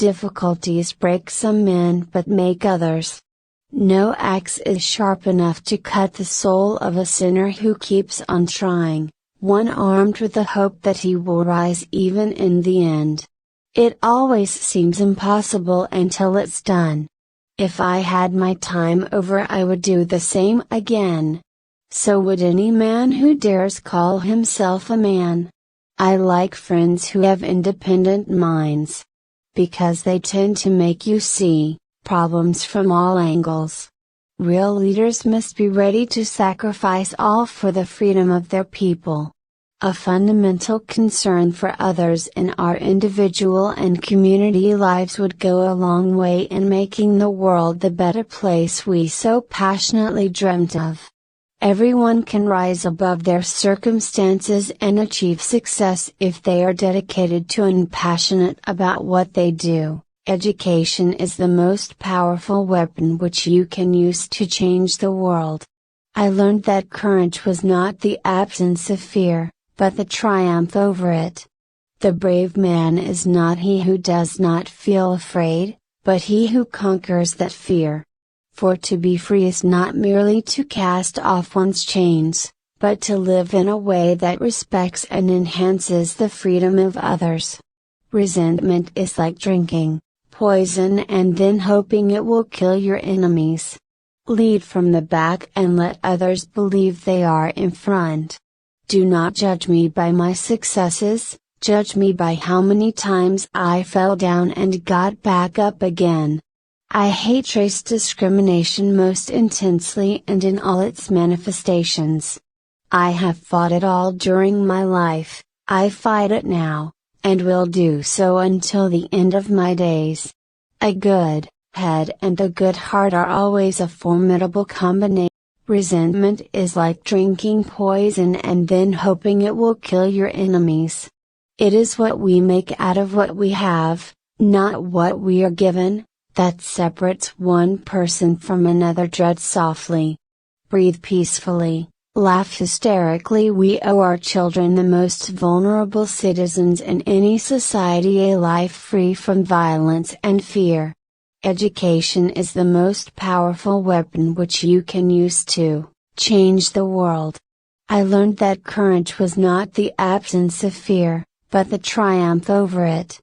difficulties break some men but make others. No axe is sharp enough to cut the soul of a sinner who keeps on trying, one armed with the hope that he will rise even in the end. It always seems impossible until it's done. If I had my time over, I would do the same again. So would any man who dares call himself a man. I like friends who have independent minds, because they tend to make you see problems from all angles. Real leaders must be ready to sacrifice all for the freedom of their people. A fundamental concern for others in our individual and community lives would go a long way in making the world the better place we so passionately dreamt of. Everyone can rise above their circumstances and achieve success if they are dedicated to and passionate about what they do. Education is the most powerful weapon which you can use to change the world. I learned that courage was not the absence of fear, but the triumph over it. The brave man is not he who does not feel afraid, but he who conquers that fear. For to be free is not merely to cast off one's chains, but to live in a way that respects and enhances the freedom of others. Resentment is like drinking poison and then hoping it will kill your enemies. Lead from the back and let others believe they are in front. Do not judge me by my successes, judge me by how many times I fell down and got back up again. I hate race discrimination most intensely and in all its manifestations. I have fought it all during my life, I fight it now, and will do so until the end of my days. A good head and a good heart are always a formidable combination. Resentment is like drinking poison and then hoping it will kill your enemies. It is what we make out of what we have, not what we are given, that separates one person from another. Tread softly. Breathe peacefully. Laugh hysterically. We owe our children, the most vulnerable citizens in any society, a life free from violence and fear. Education is the most powerful weapon which you can use to change the world. I learned that courage was not the absence of fear, but the triumph over it.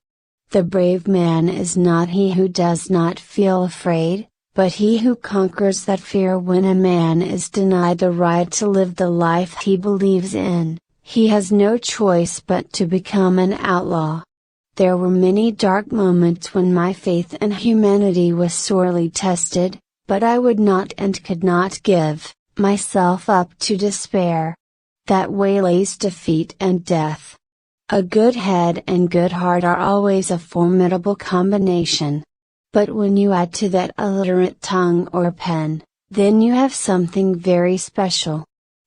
The brave man is not he who does not feel afraid, but he who conquers that fear. When a man is denied the right to live the life he believes in, he has no choice but to become an outlaw. There were many dark moments when my faith in humanity was sorely tested, but I would not and could not give myself up to despair. That waylays defeat and death. A good head and good heart are always a formidable combination. But when you add to that a literate tongue or pen, then you have something very special.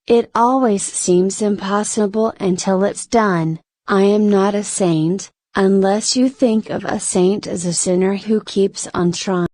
It always seems impossible until it's done. I am not a saint, unless you think of a saint as a sinner who keeps on trying.